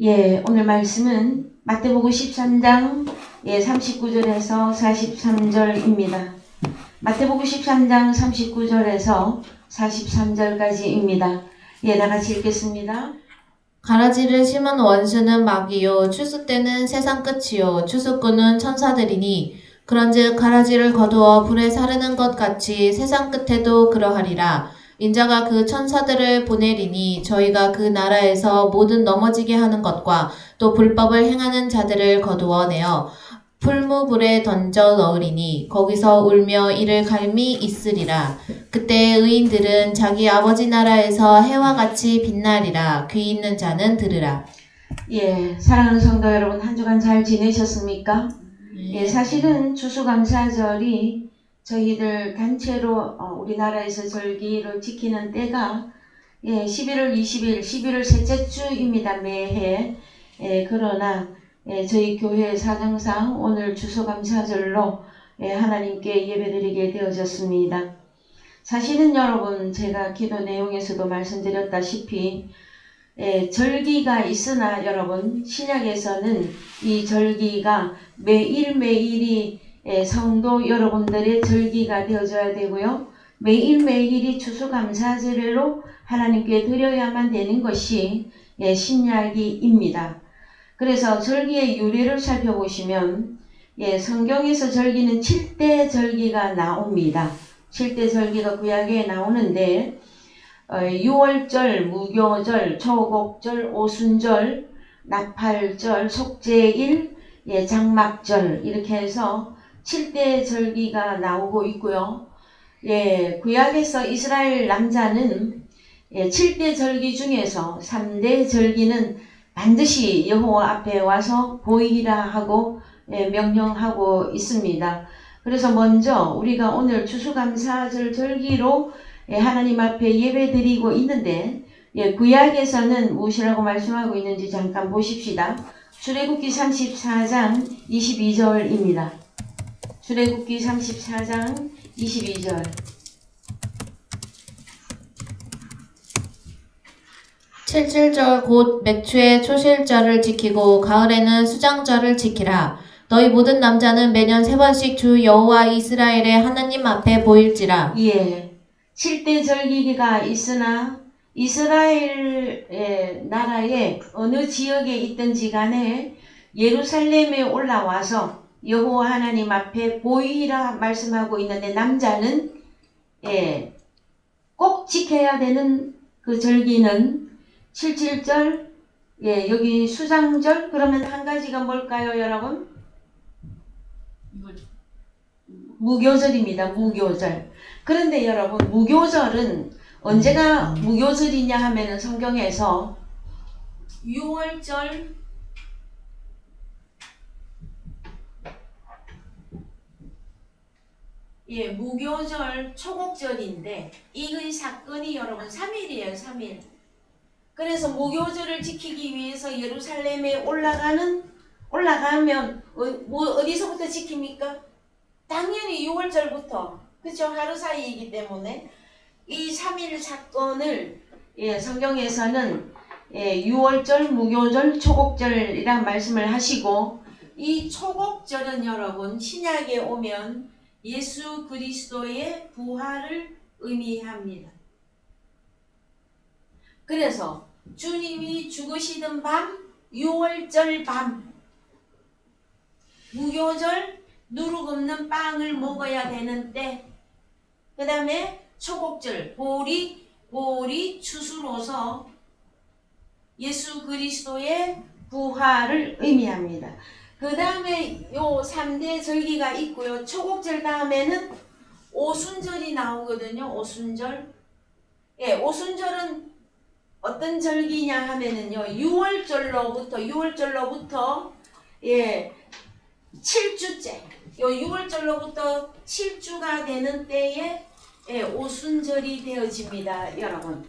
예, 오늘 말씀은 마태복음 13장 39절에서 43절입니다. 마태복음 13장 39절에서 43절까지입니다. 예, 나같이 읽겠습니다. 가라지를 심은 원수는 마귀요 추수 때는 세상 끝이요 추수꾼은 천사들이니 그런즉 가라지를 거두어 불에 사르는 것 같이 세상 끝에도 그러하리라. 인자가 그 천사들을 보내리니 저희가 그 나라에서 모든 넘어지게 하는 것과 또 불법을 행하는 자들을 거두어 내어 풀무불에 던져 넣으리니 거기서 울며 이를 갈미 있으리라. 그때 의인들은 자기 아버지 나라에서 해와 같이 빛나리라. 귀 있는 자는 들으라. 예, 사랑하는 성도 여러분, 한 주간 잘 지내셨습니까? 예, 사실은 추수감사절이 저희들 단체로 우리나라에서 절기를 지키는 때가 11월 20일, 11월 셋째 주입니다. 매해. 그러나 저희 교회 사정상 오늘 추수감사절로 하나님께 예배드리게 되어졌습니다. 사실은 여러분, 제가 기도 내용에서도 말씀드렸다시피 절기가 있으나 여러분, 신약에서는 이 절기가 매일매일이 성도 여러분들의 절기가 되어져야 되고요. 매일매일이 추수감사절로 하나님께 드려야만 되는 것이 신약이입니다. 그래서 절기의 유래를 살펴보시면 성경에서 절기는 7대 절기가 나옵니다. 7대 절기가 구약에 나오는데 유월절, 무교절, 초곡절, 오순절, 나팔절, 속죄일, 장막절 이렇게 해서 7대 절기가 나오고 있고요. 구약에서 이스라엘 남자는 7대 절기 중에서 3대 절기는 반드시 여호와 앞에 와서 보이라 하고 명령하고 있습니다. 그래서 먼저 우리가 오늘 추수감사절 절기로 하나님 앞에 예배드리고 있는데 구약에서는 무엇이라고 말씀하고 있는지 잠깐 보십시다. 출애굽기 34장 22절입니다. 출애굽기 34장 22절. 7.7절 곧 맥추의 초실절을 지키고 가을에는 수장절을 지키라. 너희 모든 남자는 매년 3번씩 주 여호와 이스라엘의 하나님 앞에 보일지라. 7대 절기가 있으나 이스라엘 나라의 어느 지역에 있든지 간에 예루살렘에 올라와서 여호와 하나님 앞에 보이라 말씀하고 있는데 남자는 꼭 지켜야 되는 그 절기는 7.7절, 여기 수장절. 그러면 한 가지가 뭘까요, 여러분? 무교절입니다. 무교절. 그런데 여러분, 무교절은 언제가 무교절이냐 하면은 성경에서 6월절, 무교절, 초곡절인데 이 사건이 여러분 3일이에요. 3일. 그래서 무교절을 지키기 위해서 예루살렘에 올라가면 어디서부터 지킵니까? 당연히 6월절부터. 그렇죠? 하루 사이이기 때문에 이 3일 사건을 성경에서는 6월절, 무교절, 초곡절이란 말씀을 하시고, 이 초곡절은 여러분 신약에 오면 예수 그리스도의 부활을 의미합니다. 그래서 주님이 죽으시던 밤, 6월절 밤, 무교절 누룩 없는 빵을 먹어야 되는 때, 그 다음에 초곡절, 보리 추수로서 예수 그리스도의 부활을 의미합니다. 그 다음에 요 3대 절기가 있고요. 초곡절 다음에는 오순절이 나오거든요. 오순절. 오순절은 어떤 절기냐 하면은요. 6월절로부터 7주째. 요 6월절로부터 7주가 되는 때에 오순절이 되어집니다. 여러분.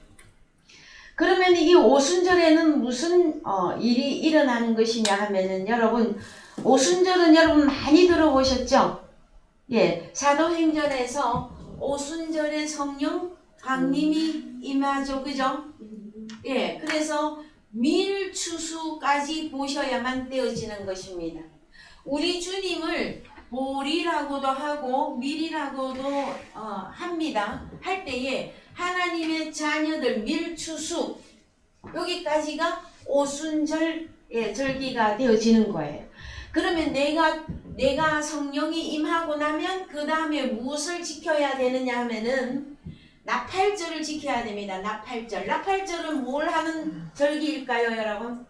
그러면 이 오순절에는 무슨 일이 일어나는 것이냐 하면은 여러분, 오순절은 여러분 많이 들어보셨죠? 사도행전에서 오순절에 성령 강림이 임하죠. 그죠? 그래서 밀추수까지 보셔야만 되어지는 것입니다. 우리 주님을 볼이라고도 하고 밀이라고도 합니다. 할 때에 하나님의 자녀들 밀추수 여기까지가 오순절 절기가 되어지는 거예요. 그러면 내가 성령이 임하고 나면 그 다음에 무엇을 지켜야 되느냐 하면은 나팔절을 지켜야 됩니다. 나팔절. 나팔절은 뭘 하는 절기일까요, 여러분?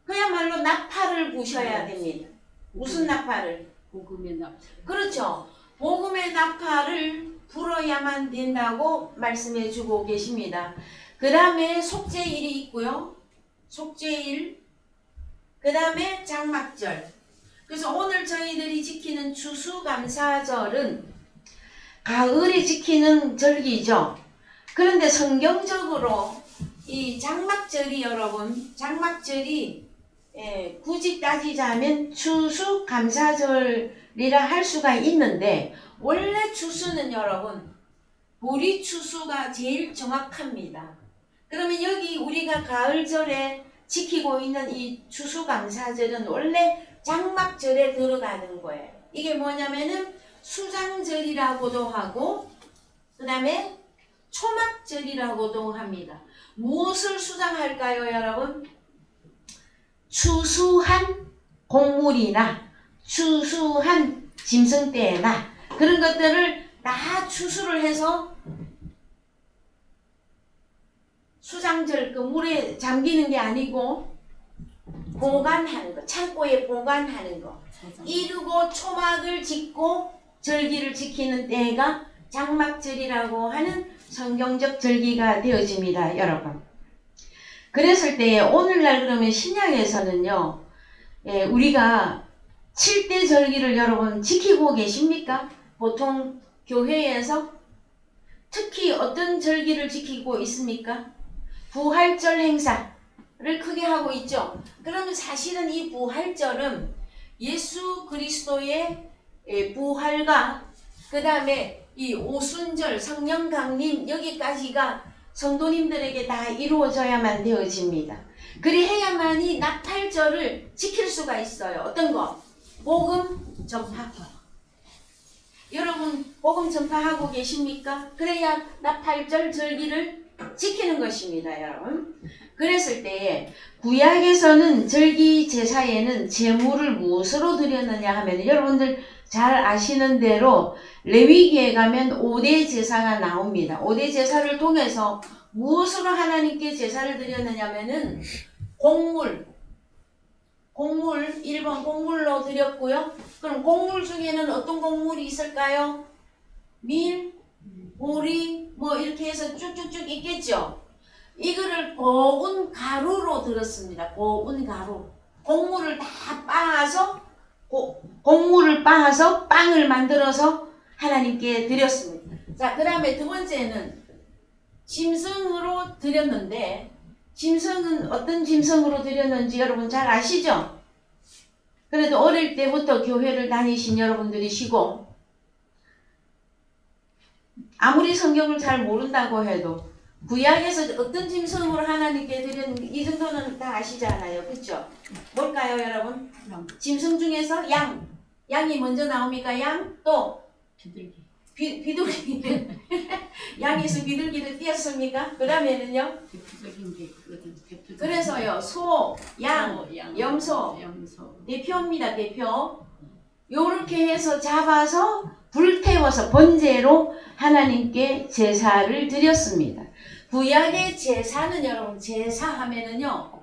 그야말로 나팔을 부셔야 됩니다. 무슨 나팔을? 복음의 나팔. 그렇죠. 복음의 나팔을 불어야만 된다고 말씀해 주고 계십니다. 그 다음에 속죄일이 있고요. 속죄일. 그 다음에 장막절. 그래서 오늘 저희들이 지키는 추수감사절은 가을에 지키는 절기죠. 그런데 성경적으로 이 장막절이 여러분, 장막절이 굳이 따지자면 추수감사절이라 할 수가 있는데 원래 추수는 여러분 보리 추수가 제일 정확합니다. 그러면 여기 우리가 가을절에 지키고 있는 이 추수감사절은 원래 장막절에 들어가는 거예요. 이게 뭐냐면은 수장절이라고도 하고 그 다음에 초막절이라고도 합니다. 무엇을 수장할까요, 여러분? 추수한 곡물이나 추수한 짐승떼나 그런 것들을 다 추수를 해서 수장절 그 물에 잠기는 게 아니고 보관하는 거, 창고에 보관하는 거, 이루고 초막을 짓고 절기를 지키는 때가 장막절이라고 하는 성경적 절기가 되어집니다, 여러분. 그랬을 때 오늘날 그러면 신약에서는요, 우리가 7대 절기를 여러분 지키고 계십니까? 보통 교회에서 특히 어떤 절기를 지키고 있습니까? 부활절 행사를 크게 하고 있죠. 그러면 사실은 이 부활절은 예수 그리스도의 부활과 그 다음에 이 오순절 성령 강림 여기까지가 성도님들에게 다 이루어져야만 되어집니다. 그리해야만이 나팔절을 지킬 수가 있어요. 어떤 거? 복음 전파. 여러분 복음 전파하고 계십니까? 그래야 나팔절 절기를 지키는 것입니다, 여러분. 그랬을 때에 구약에서는 절기 제사에는 제물을 무엇으로 드렸느냐 하면 여러분들 잘 아시는 대로 레위기에 가면 5대 제사가 나옵니다. 5대 제사를 통해서 무엇으로 하나님께 제사를 드렸느냐 하면은 곡물 1번 곡물로 드렸고요. 그럼 곡물 중에는 어떤 곡물이 있을까요? 밀, 보리 뭐 이렇게 해서 쭉쭉쭉 있겠죠. 이거를 고운 가루로 들었습니다. 고운 가루. 곡물을 다 빻아서 곡물을 빻아서 빵을 만들어서 하나님께 드렸습니다. 자, 그 다음에 두 번째는 짐승으로 드렸는데 짐승은 어떤 짐승으로 드렸는지 여러분 잘 아시죠? 그래도 어릴 때부터 교회를 다니신 여러분들이시고 아무리 성경을 잘 모른다고 해도 구약에서 어떤 짐승으로 하나님께 드렸는지 이 정도는 다 아시잖아요. 그렇죠? 뭘까요, 여러분? 짐승 중에서 양이 먼저 나옵니까? 양? 또 비둘기. 비둘기. 양에서 비둘기를 띄었습니까? 그 다음에는요? 그래서요, 소, 양, 염소, 대표입니다, 대표. 요렇게 해서 잡아서 불태워서 번제로 하나님께 제사를 드렸습니다. 구약의 제사는 여러분, 제사하면은요,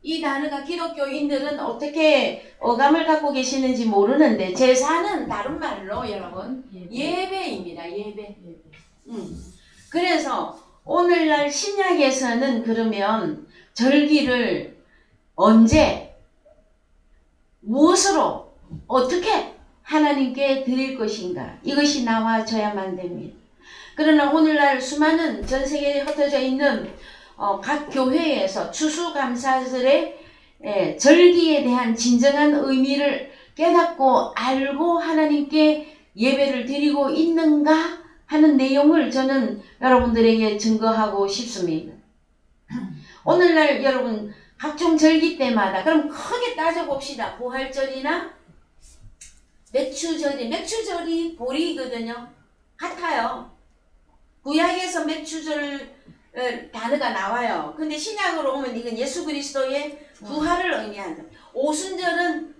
이 단어가 기독교인들은 어떻게 어감을 갖고 계시는지 모르는데 제사는 다른 말로 여러분 예배입니다. 예배. 그래서 오늘날 신약에서는 그러면 절기를 언제 무엇으로 어떻게 하나님께 드릴 것인가 이것이 나와져야만 됩니다. 그러나 오늘날 수많은 전 세계에 흩어져 있는 각 교회에서 추수감사절의 절기에 대한 진정한 의미를 깨닫고 알고 하나님께 예배를 드리고 있는가 하는 내용을 저는 여러분들에게 증거하고 싶습니다. 오늘날 여러분 각종 절기 때마다 그럼 크게 따져봅시다. 부활절이나 맥추절이 보리거든요. 같아요. 구약에서 맥추절 단어가 나와요. 근데 신약으로 오면 이건 예수 그리스도의 부활을 의미한다. 오순절은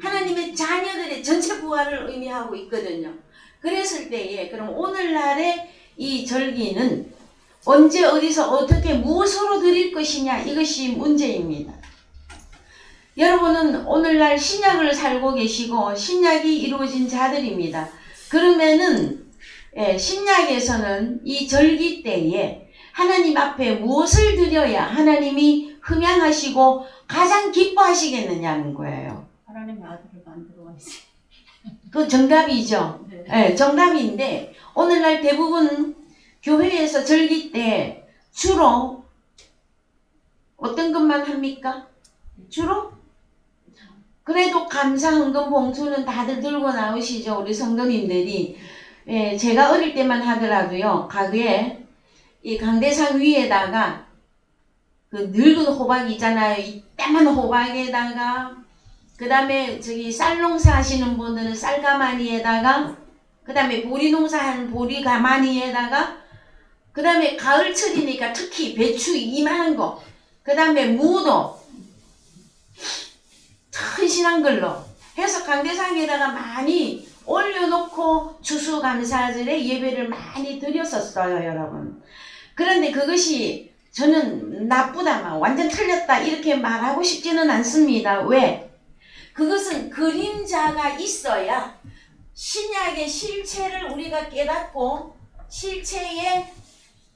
하나님의 자녀들의 전체 부활을 의미하고 있거든요. 그랬을 때에 그럼 오늘날의 이 절기는 언제 어디서 어떻게 무엇으로 드릴 것이냐 이것이 문제입니다. 여러분은 오늘날 신약을 살고 계시고 신약이 이루어진 자들입니다. 그러면은 신약에서는 이 절기 때에 하나님 앞에 무엇을 드려야 하나님이 흠양하시고 가장 기뻐하시겠느냐는 거예요. 하나님의 아들을 만들어 와야지. 그 정답이죠. 네, 정답인데 오늘날 대부분 교회에서 절기 때 주로 어떤 것만 합니까? 주로? 그래도 감사 헌금 봉투는 다들 들고 나오시죠. 우리 성도님들이. 예, 제가 어릴 때만 하더라도요. 가게에 이 강대상 위에다가 그 늙은 호박 있잖아요. 이따만 호박에다가 그 다음에 저기 쌀 농사 하시는 분들은 쌀가마니에다가 그 다음에 보리 농사하는 보리 가마니에다가 그 다음에 가을철이니까 특히 배추 이만한 거 그 다음에 무도 튼실한 걸로 해서 강대상에다가 많이 올려놓고 추수감사절에 예배를 많이 드렸었어요, 여러분. 그런데 그것이 저는 나쁘다, 완전 틀렸다 이렇게 말하고 싶지는 않습니다. 왜? 그것은 그림자가 있어야 신약의 실체를 우리가 깨닫고 실체의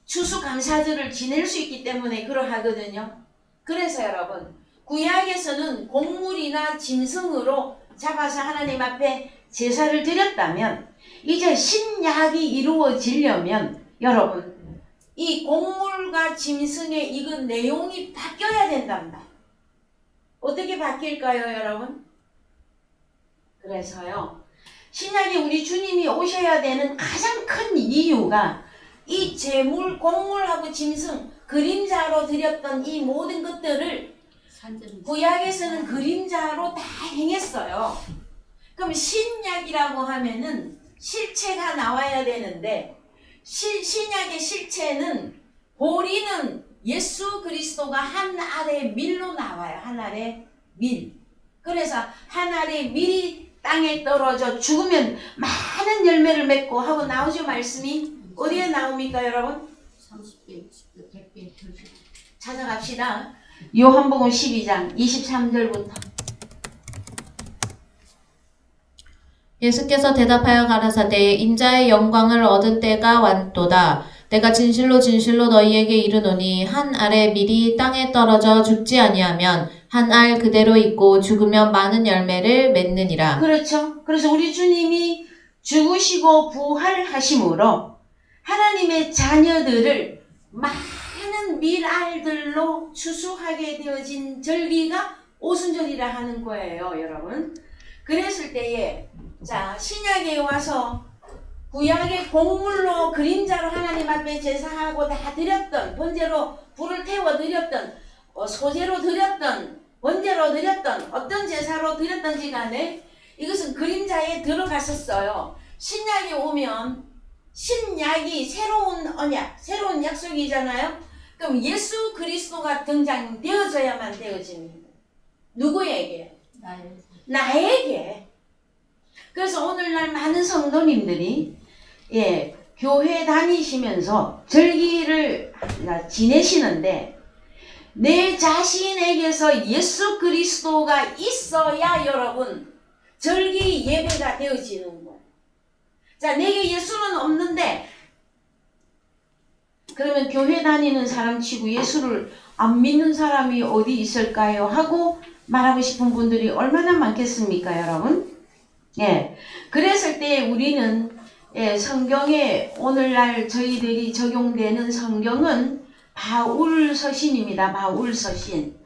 추수감사절을 지낼 수 있기 때문에 그러하거든요. 그래서 여러분 구약에서는 곡물이나 짐승으로 잡아서 하나님 앞에 제사를 드렸다면 이제 신약이 이루어지려면 여러분 이 곡물과 짐승의 이거 내용이 바뀌어야 된답니다. 어떻게 바뀔까요, 여러분? 그래서요 신약에 우리 주님이 오셔야 되는 가장 큰 이유가 이 제물, 곡물하고 짐승, 그림자로 드렸던 이 모든 것들을 구약에서는 그림자로 다 행했어요. 그럼 신약이라고 하면은 실체가 나와야 되는데 신약의 실체는 보리는 예수 그리스도가 한 알의 밀로 나와요. 한 알의 밀. 그래서 한 알의 밀이 땅에 떨어져 죽으면 많은 열매를 맺고 하고 나오죠. 말씀이 어디에 나옵니까 여러분? 30배, 60배, 100배, 100배. 찾아갑시다. 요한복음 12장 23절부터. 예수께서 대답하여 가라사대 인자의 영광을 얻을 때가 왔도다. 내가 진실로 진실로 너희에게 이르노니 한 알의 밀이 땅에 떨어져 죽지 아니하면 한 알 그대로 있고 죽으면 많은 열매를 맺느니라. 그렇죠. 그래서 우리 주님이 죽으시고 부활하심으로 하나님의 자녀들을 많은 밀알들로 추수하게 되어진 절기가 오순절이라 하는 거예요, 여러분. 그랬을 때에 자 신약에 와서 구약의 곡물로 그림자로 하나님 앞에 제사하고 다 드렸던 번제로 불을 태워 드렸던 소제로 드렸던 번제로 드렸던 어떤 제사로 드렸던지 간에 이것은 그림자에 들어갔었어요. 신약에 오면 신약이 새로운 언약, 새로운 약속이잖아요. 그럼 예수 그리스도가 등장되어져야만 되어집니다. 누구에게? 나에게. 그래서 오늘날 많은 성도님들이 교회 다니시면서 절기를 지내시는데 내 자신에게서 예수 그리스도가 있어야 여러분 절기 예배가 되어지는 거예요. 자, 내게 예수는 없는데 그러면 교회 다니는 사람 치고 예수를 안 믿는 사람이 어디 있을까요? 하고 말하고 싶은 분들이 얼마나 많겠습니까, 여러분? 그랬을 때 우리는 성경에 오늘날 저희들이 적용되는 성경은 바울서신입니다. 바울서신.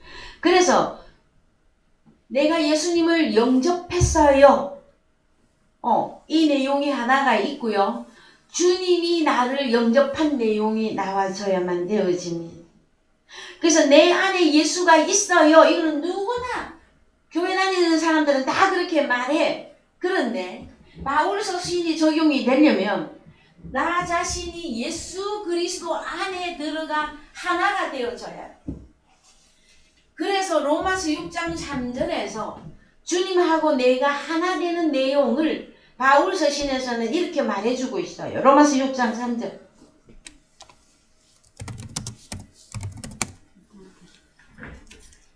그래서 내가 예수님을 영접했어요. 이 내용이 하나가 있고요. 주님이 나를 영접한 내용이 나와져야만 되어집니다. 그래서 내 안에 예수가 있어요. 이거는 누구나 교회 다니는 사람들은 다 그렇게 말해. 그런데 바울서 시인이 적용이 되려면 나 자신이 예수 그리스도 안에 들어가 하나가 되어져야 해. 그래서 로마서 6장 3절에서 주님하고 내가 하나 되는 내용을 바울서 시인에서는 이렇게 말해주고 있어요. 로마서 6장 3절.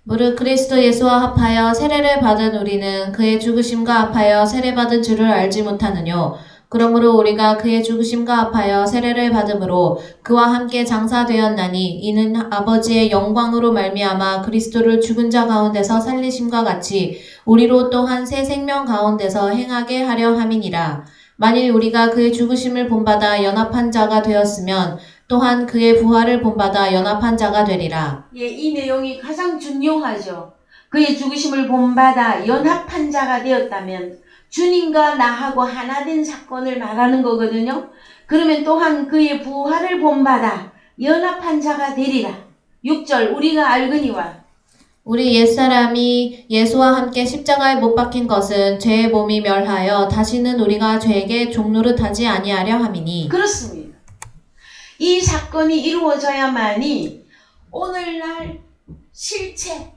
무릇 그리스도 예수와 합하여 세례를 받은 우리는 그의 죽으심과 합하여 세례받은 줄을 알지 못하느뇨. 그러므로 우리가 그의 죽으심과 합하여 세례를 받음으로 그와 함께 장사되었나니 이는 아버지의 영광으로 말미암아 그리스도를 죽은 자 가운데서 살리심과 같이 우리로 또한 새 생명 가운데서 행하게 하려 함이니라. 만일 우리가 그의 죽으심을 본받아 연합한 자가 되었으면 또한 그의 부활을 본받아 연합한 자가 되리라. 예, 이 내용이 가장 중요하죠. 그의 죽으심을 본받아 연합한 자가 되었다면 주님과 나하고 하나 된 사건을 말하는 거거든요. 그러면 또한 그의 부활을 본받아 연합한 자가 되리라. 6절 우리가 알거니와 우리 옛사람이 예수와 함께 십자가에 못 박힌 것은 죄의 몸이 멸하여 다시는 우리가 죄에게 종노릇하지 아니하려 함이니. 그렇습니다. 이 사건이 이루어져야만이 오늘날 실체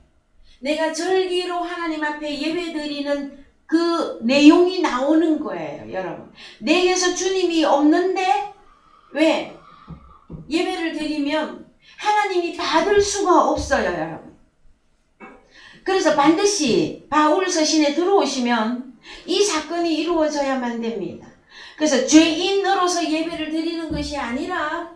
내가 절기로 하나님 앞에 예배드리는 그 내용이 나오는 거예요, 여러분. 내게서 주님이 없는데 왜? 예배를 드리면 하나님이 받을 수가 없어요, 여러분. 그래서 반드시 바울 서신에 들어오시면 이 사건이 이루어져야만 됩니다. 그래서 죄인으로서 예배를 드리는 것이 아니라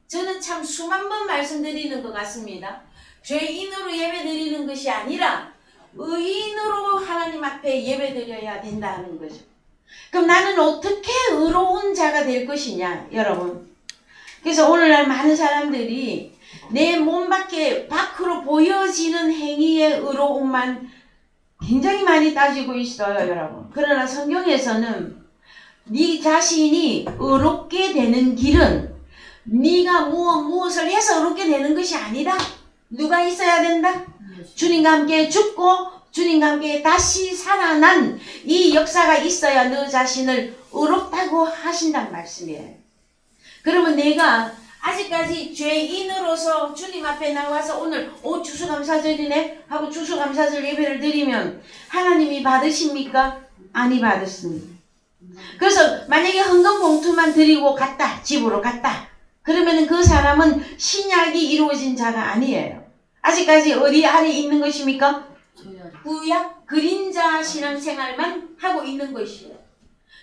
저는 참 수만 번 말씀드리는 것 같습니다. 죄인으로 예배 드리는 것이 아니라 의인으로 하나님 앞에 예배 드려야 된다는 거죠. 그럼 나는 어떻게 의로운 자가 될 것이냐, 여러분. 그래서 오늘날 많은 사람들이 내 몸 밖으로 보여지는 행위의 의로움만 굉장히 많이 따지고 있어요, 여러분. 그러나 성경에서는 네 자신이 의롭게 되는 길은 네가 무엇을 해서 의롭게 되는 것이 아니라 누가 있어야 된다? 주님과 함께 죽고 주님과 함께 다시 살아난 이 역사가 있어야 너 자신을 의롭다고 하신단 말씀이에요. 그러면 내가 아직까지 죄인으로서 주님 앞에 나와서 오늘 추수감사절이네 하고 추수감사절 예배를 드리면 하나님이 받으십니까? 아니 받으십니다. 그래서 만약에 헌금 봉투만 드리고 갔다, 집으로 갔다, 그러면 그 사람은 신약이 이루어진 자가 아니에요. 아직까지 어디 안에 있는 것입니까? 구약 그림자 신앙생활만 하고 있는 것이에요.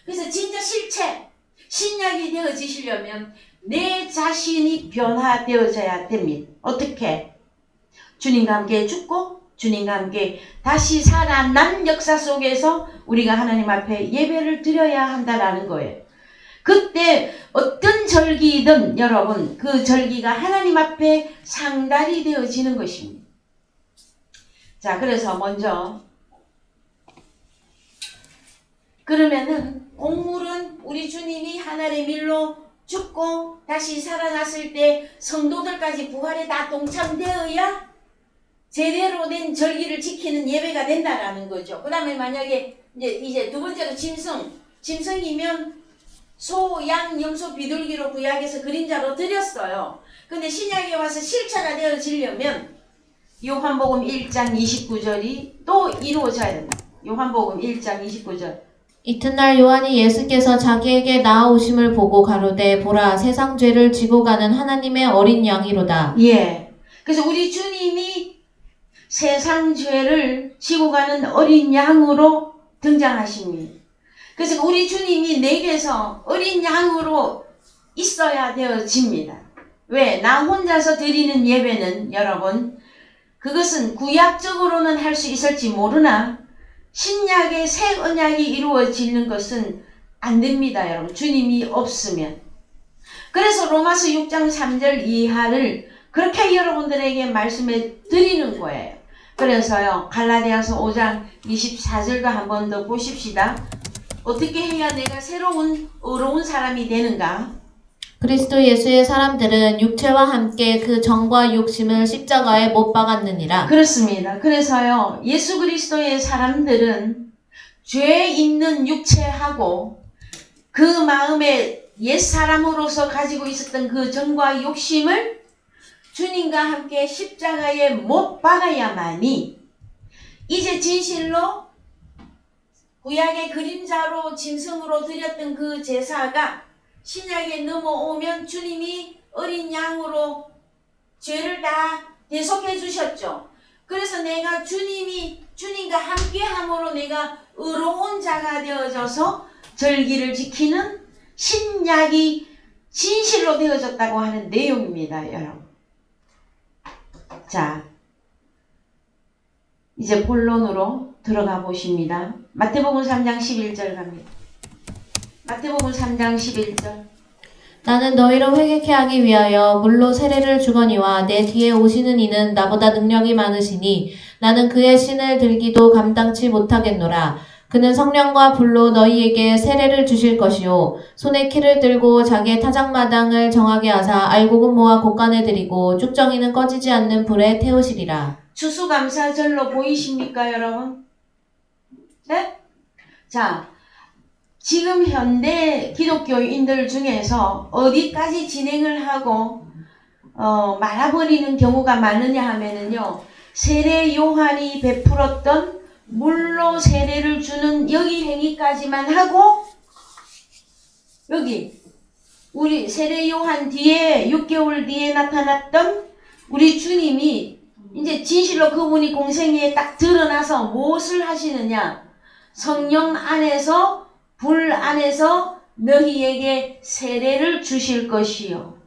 그래서 진짜 실체 신약이 되어지시려면 내 자신이 변화되어져야 됩니다. 어떻게? 주님과 함께 죽고 주님과 함께 다시 살아난 역사 속에서 우리가 하나님 앞에 예배를 드려야 한다라는 거예요. 그때 어떤 절기든 여러분 그 절기가 하나님 앞에 상달이 되어지는 것입니다. 자, 그래서 먼저 그러면은 곡물은 우리 주님이 하늘의 밀로 죽고 다시 살아났을 때 성도들까지 부활에 다 동참되어야 제대로 된 절기를 지키는 예배가 된다라는 거죠. 그 다음에 만약에 이제 두 번째로 짐승이면 소, 양, 염소, 비둘기로 구약에서 그림자로 드렸어요. 근데 신약에 와서 실체가 되어지려면 요한복음 1장 29절이 또 이루어져야 된다. 요한복음 1장 29절. 이튿날 요한이 예수께서 자기에게 나아오심을 보고 가로되 보라 세상 죄를 지고 가는 하나님의 어린 양이로다. 예. 그래서 우리 주님이 세상 죄를 지고 가는 어린 양으로 등장하십니다. 그래서 우리 주님이 내게서 어린 양으로 있어야 되어집니다. 왜? 나 혼자서 드리는 예배는 여러분 그것은 구약적으로는 할 수 있을지 모르나 신약의 새 언약이 이루어지는 것은 안 됩니다, 여러분. 주님이 없으면. 그래서 로마서 6장 3절 이하를 그렇게 여러분들에게 말씀해 드리는 거예요. 그래서요, 갈라디아서 5장 24절도 한 번 더 보십시다. 어떻게 해야 내가 새로운 의로운 사람이 되는가? 그리스도 예수의 사람들은 육체와 함께 그 정과 욕심을 십자가에 못 박았느니라. 그렇습니다. 그래서요, 예수 그리스도의 사람들은 죄 있는 육체하고 그 마음에 옛사람으로서 가지고 있었던 그 정과 욕심을 주님과 함께 십자가에 못 박아야만이 이제 진실로 구약의 그림자로 짐승으로 드렸던 그 제사가 신약에 넘어오면 주님이 어린 양으로 죄를 다 대속해 주셨죠. 그래서 내가 주님과 함께 함으로 내가 의로운 자가 되어져서 절기를 지키는 신약이 진실로 되어졌다고 하는 내용입니다, 여러분. 자, 이제 본론으로 들어가 보십니다. 마태복음 3장 11절 갑니다. 마태복음 3장 11절. 나는 너희를 회개케 하기 위하여 물로 세례를 주거니와 내 뒤에 오시는 이는 나보다 능력이 많으시니 나는 그의 신을 들기도 감당치 못하겠노라. 그는 성령과 불로 너희에게 세례를 주실 것이요 손에 키를 들고 자기의 타작마당을 정하게 하사 알곡은 모아 곳간에 들이고 쭉정이는 꺼지지 않는 불에 태우시리라. 추수감사절로 보이십니까, 여러분? 네? 자, 지금 현대 기독교인들 중에서 어디까지 진행을 하고 말아버리는 경우가 많으냐 하면은요, 세례 요한이 베풀었던 물로 세례를 주는 여기 행위까지만 하고, 여기 우리 세례 요한 뒤에 6개월 뒤에 나타났던 우리 주님이 이제 진실로 그분이 공생애에 딱 드러나서 무엇을 하시느냐? 성령 안에서 불 안에서 너희에게 세례를 주실 것이요.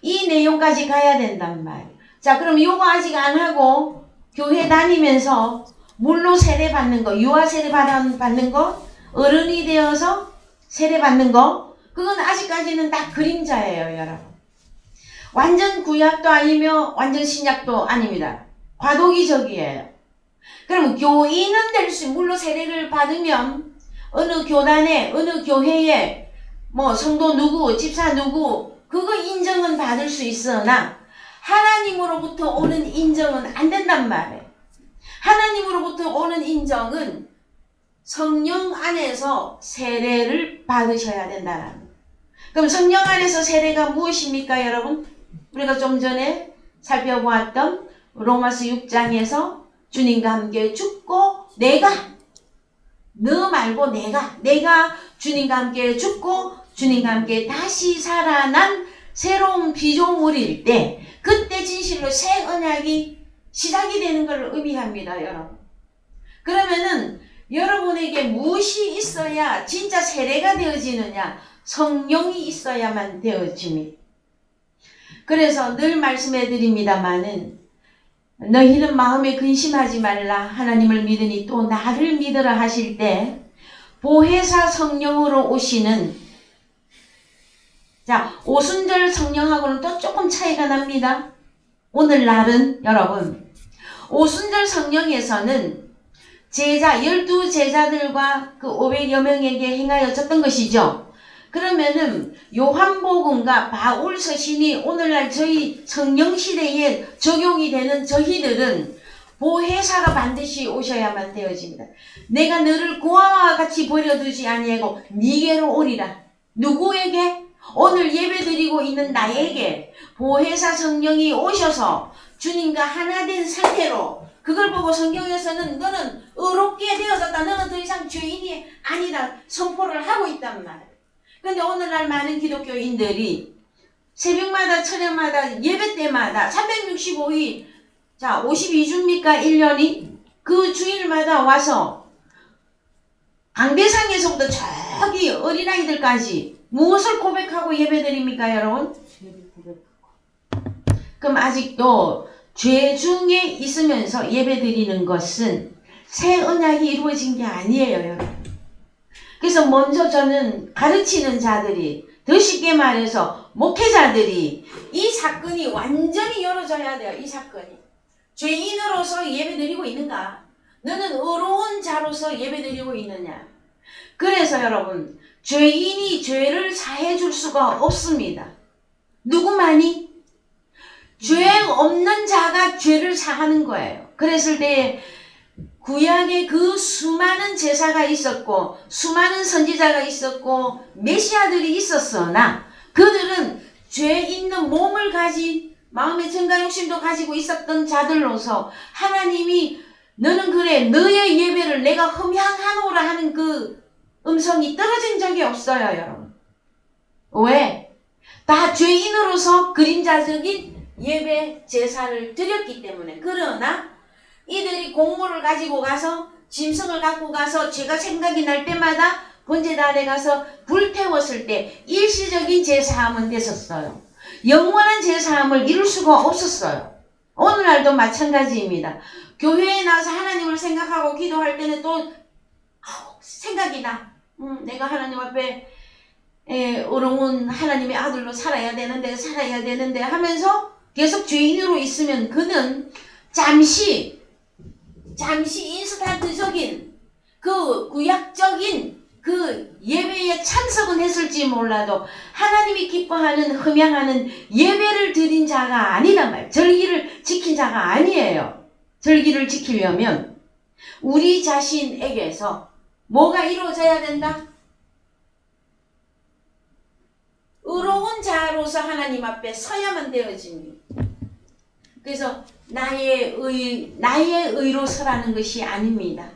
이 내용까지 가야 된단 말이에요. 자, 그럼 요거 아직 안 하고 교회 다니면서 물로 세례 받는 거, 유아 세례 받는 거, 어른이 되어서 세례 받는 거, 그건 아직까지는 딱 그림자예요, 여러분. 완전 구약도 아니며 완전 신약도 아닙니다. 과도기적이에요. 그럼 교인은 될 수, 물로 세례를 받으면 어느 교단에, 어느 교회에 뭐 성도 누구, 집사 누구, 그거 인정은 받을 수 있으나 하나님으로부터 오는 인정은 안 된단 말이에요. 하나님으로부터 오는 인정은 성령 안에서 세례를 받으셔야 된다는. 그럼 성령 안에서 세례가 무엇입니까, 여러분? 우리가 좀 전에 살펴보았던 로마서 6장에서 주님과 함께 죽고 너 말고 내가 주님과 함께 죽고 주님과 함께 다시 살아난 새로운 피조물일 때, 그때 진실로 새 언약이 시작이 되는 걸 의미합니다, 여러분. 그러면은 여러분에게 무엇이 있어야 진짜 세례가 되어지느냐? 성령이 있어야만 되어집니다. 그래서 늘 말씀해 드립니다마는 너희는 마음에 근심하지 말라. 하나님을 믿으니 또 나를 믿으라 하실 때 보혜사 성령으로 오시는, 자, 오순절 성령하고는 또 조금 차이가 납니다. 오늘날은 여러분, 오순절 성령에서는 제자, 12제자들과 그 500여 명에게 행하여졌던 것이죠. 그러면은 요한복음과 바울 서신이 오늘날 저희 성령시대에 적용이 되는 저희들은 보혜사가 반드시 오셔야만 되어집니다. 내가 너를 고아와 같이 버려두지 아니하고 니게로 오리라. 누구에게? 오늘 예배드리고 있는 나에게 보혜사 성령이 오셔서 주님과 하나 된 상태로, 그걸 보고 성경에서는 너는 의롭게 되어졌다, 너는 더 이상 죄인이 아니다 선포를 하고 있단 말이에요. 근데 오늘날 많은 기독교인들이 새벽마다 철야마다 예배 때마다 365일, 자 52주입니까 1년이? 그 주일마다 와서 강대상에서부터 저기 어린아이들까지 무엇을 고백하고 예배드립니까, 여러분? 그럼 아직도 죄 중에 있으면서 예배드리는 것은 새 언약이 이루어진 게 아니에요, 여러분. 그래서 먼저 저는 가르치는 자들이, 더 쉽게 말해서 목회자들이 이 사건이 완전히 열어져야 돼요. 이 사건이 죄인으로서 예배드리고 있는가? 너는 의로운 자로서 예배드리고 있느냐? 그래서 여러분, 죄인이 죄를 사해 줄 수가 없습니다. 누구만이? 죄 없는 자가 죄를 사하는 거예요. 그랬을 때 구약에 그 수많은 제사가 있었고 수많은 선지자가 있었고 메시아들이 있었으나 그들은 죄 있는 몸을 가진 마음의 정가 욕심도 가지고 있었던 자들로서 하나님이 너는 그래 너의 예배를 내가 흠향하노라 하는 그 음성이 떨어진 적이 없어요, 여러분. 왜? 다 죄인으로서 그림자적인 예배 제사를 드렸기 때문에. 그러나 이들이 공물을 가지고 가서 짐승을 갖고 가서 죄가 생각이 날 때마다 번제단에 가서 불태웠을 때 일시적인 제사함은 됐었어요. 영원한 제사함을 이룰 수가 없었어요. 오늘날도 마찬가지입니다. 교회에 나와서 하나님을 생각하고 기도할 때는 또 생각이 나. 내가 하나님 앞에 어려운 하나님의 아들로 살아야 되는데 하면서 계속 죄인으로 있으면 그는 잠시 인스턴트적인 그 구약적인 그 예배에 참석은 했을지 몰라도 하나님이 기뻐하는 흠양하는 예배를 드린 자가 아니란 말이에요. 절기를 지킨 자가 아니에요. 절기를 지키려면 우리 자신에게서 뭐가 이루어져야 된다? 의로운 자로서 하나님 앞에 서야만 되어집니다. 그래서 나의 의로 서라는 것이 아닙니다.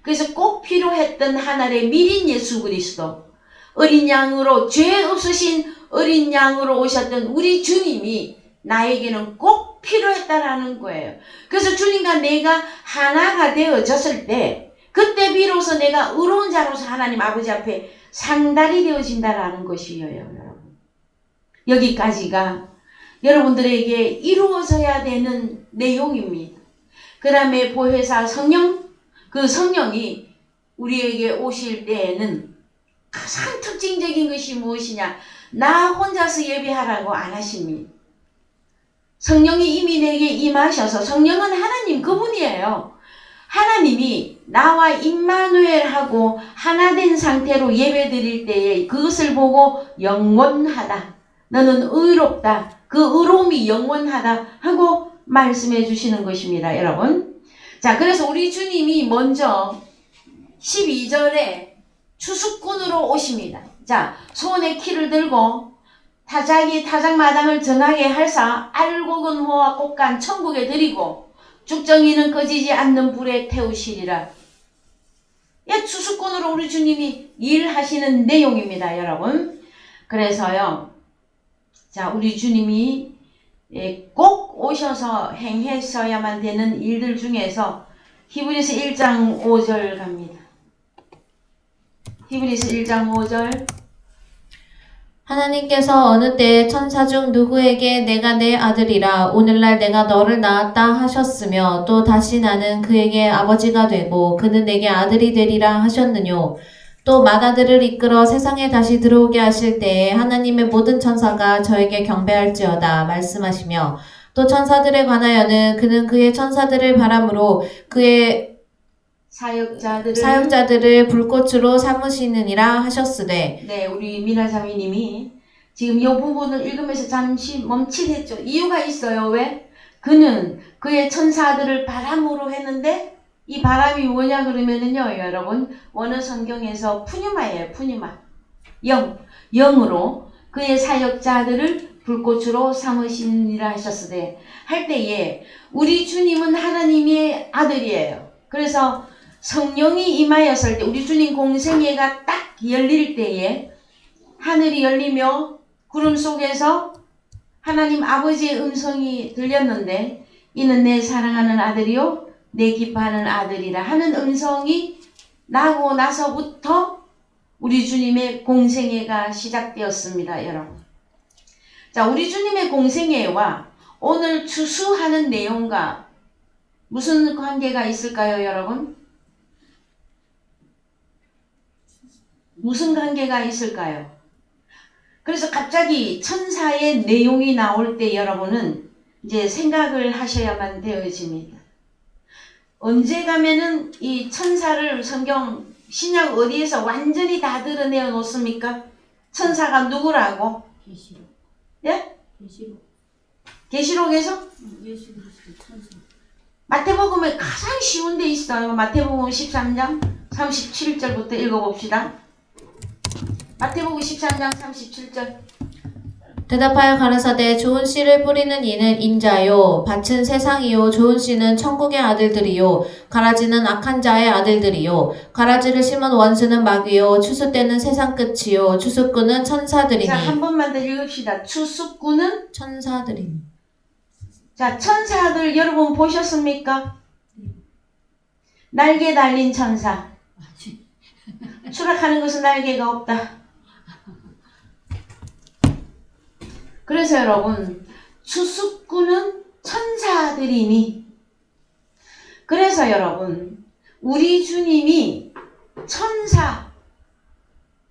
그래서 꼭 필요했던 하나의 밀인 예수 그리스도, 어린 양으로 죄 없으신 어린 양으로 오셨던 우리 주님이 나에게는 꼭 필요했다라는 거예요. 그래서 주님과 내가 하나가 되어졌을 때 그때 비로소 내가 의로운 자로서 하나님 아버지 앞에 상달이 되어진다라는 것이에요, 여러분. 여기까지가 여러분들에게 이루어져야 되는 내용입니다. 그 다음에 보혜사 성령, 그 성령이 우리에게 오실 때에는 가장 특징적인 것이 무엇이냐? 나 혼자서 예배하라고 안 하십니다. 성령이 이미 내게 임하셔서, 성령은 하나님 그분이에요. 하나님이 나와 임마누엘하고 하나 된 상태로 예배 드릴 때에 그것을 보고 영원하다, 너는 의롭다, 그 의로움이 영원하다 하고 말씀해 주시는 것입니다, 여러분. 자, 그래서 우리 주님이 먼저 12절에 추수꾼으로 오십니다. 자, 손에 키를 들고 타작마당을 정하게 할사 알곡은호와 곡간 천국에 드리고 쭉정이는 꺼지지 않는 불에 태우시리라. 예, 추수꾼으로 우리 주님이 일하시는 내용입니다, 여러분. 그래서요, 자, 우리 주님이 꼭 오셔서 행했어야만 되는 일들 중에서 히브리서 1장 5절 갑니다. 히브리서 1장 5절. 하나님께서 어느 때에 천사 중 누구에게 내가 내 아들이라 오늘날 내가 너를 낳았다 하셨으며 또 다시 나는 그에게 아버지가 되고 그는 내게 아들이 되리라 하셨느뇨. 또 맏아들을 이끌어 세상에 다시 들어오게 하실 때에 하나님의 모든 천사가 저에게 경배할지어다 말씀하시며 또 천사들에 관하여는 그는 그의 천사들을 바람으로 그의 사역자들을 불꽃으로 삼으시느니라 하셨으되. 네, 우리 미나자매님이 지금 이 부분을 읽으면서 잠시 멈칫했죠. 이유가 있어요. 왜? 그는 그의 천사들을 바람으로 했는데 이 바람이 뭐냐 그러면은요, 여러분, 원어 성경에서 푸뉴마예요. 푸뉴마. 영으로 그의 사역자들을 불꽃으로 삼으시니라 하셨으되 할 때에 우리 주님은 하나님의 아들이에요. 그래서 성령이 임하였을 때 우리 주님 공생애가 딱 열릴 때에 하늘이 열리며 구름 속에서 하나님 아버지의 음성이 들렸는데 이는 내 사랑하는 아들이요 내 기뻐하는 아들이라 하는 음성이 나고 나서부터 우리 주님의 공생애가 시작되었습니다, 여러분. 자, 우리 주님의 공생애와 오늘 추수하는 내용과 무슨 관계가 있을까요, 여러분? 무슨 관계가 있을까요? 그래서 갑자기 천사의 내용이 나올 때 여러분은 이제 생각을 하셔야만 되어집니다. 언제 가면은 이 천사를 성경 신약 어디에서 완전히 다 드러내어 놓습니까? 천사가 누구라고? 계시록. 예? 계시록. 계시록에서? 예수 그리스도 천사. 마태복음에 가장 쉬운 데 있어요. 마태복음 13장 37절부터 읽어봅시다. 마태복음 13장 37절. 대답하여 가라사대 좋은 씨를 뿌리는 이는 인자요 밭은 세상이요 좋은 씨는 천국의 아들들이요 가라지는 악한 자의 아들들이요 가라지를 심은 원수는 마귀요 추수 때는 세상 끝이요 추수꾼은 천사들이니. 자, 한 번만 더 읽읍시다. 추수꾼은? 천사들이니. 자, 천사들 여러분 보셨습니까? 날개 달린 천사. 추락하는 것은 날개가 없다. 그래서 여러분, 추수꾼은 천사들이니. 그래서 여러분, 우리 주님이 천사.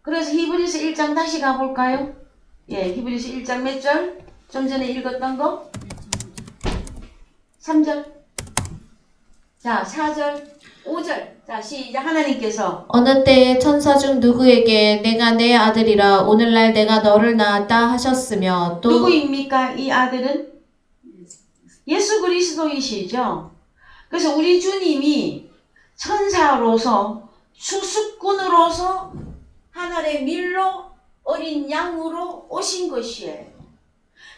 그래서 히브리서 1장 다시 가볼까요? 예, 히브리서 1장 몇 절? 좀 전에 읽었던 거? 3절. 자, 4절, 5절. 자, 시작. 하나님께서 어느 때에 천사 중 누구에게 내가 내 아들이라 오늘날 내가 너를 낳았다 하셨으며 또 누구입니까? 이 아들은? 예수 그리스도이시죠. 그래서 우리 주님이 천사로서 추수꾼으로서 하늘의 밀로 어린 양으로 오신 것이에요.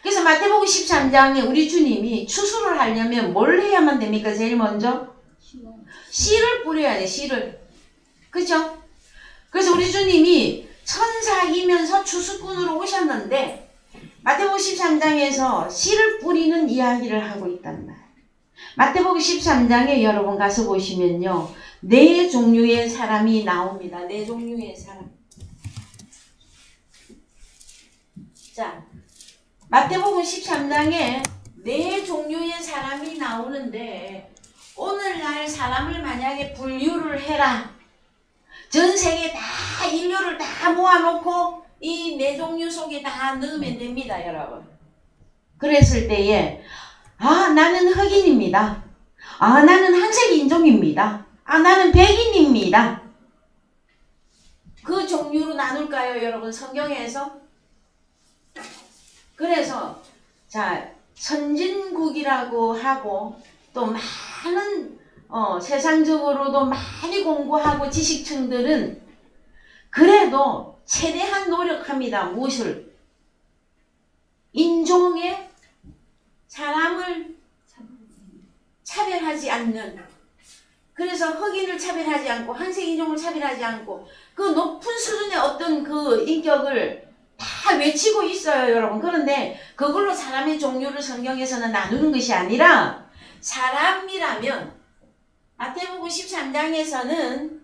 그래서 마태복음 13장에 우리 주님이 추수를 하려면 뭘 해야만 됩니까? 제일 먼저? 씨를 뿌려야 돼. 씨를. 그죠? 그래서 우리 주님이 천사이면서 추수꾼으로 오셨는데 마태복음 13장에서 씨를 뿌리는 이야기를 하고 있단 말이에요. 마태복음 13장에 여러분 가서 보시면요. 네 종류의 사람이 나옵니다. 네 종류의 사람. 자, 마태복음 13장에 네 종류의 사람이 나오는데 오늘날 사람을 만약에 분류를 해라. 전 세계 다 인류를 다 모아놓고 이 네 종류 속에 다 넣으면 됩니다, 여러분. 그랬을 때에 나는 흑인입니다. 나는 한색 인종입니다. 나는 백인입니다. 그 종류로 나눌까요, 여러분? 성경에서? 그래서 자, 선진국이라고 하고 또 많은 세상적으로도 많이 공부하고 지식층들은 그래도 최대한 노력합니다. 무엇을? 인종의 사람을 차별하지 않는. 그래서 흑인을 차별하지 않고 한색 인종을 차별하지 않고 그 높은 수준의 어떤 그 인격을 다 외치고 있어요, 여러분. 그런데 그걸로 사람의 종류를 성경에서는 나누는 것이 아니라 사람이라면 마태복음 13장에서는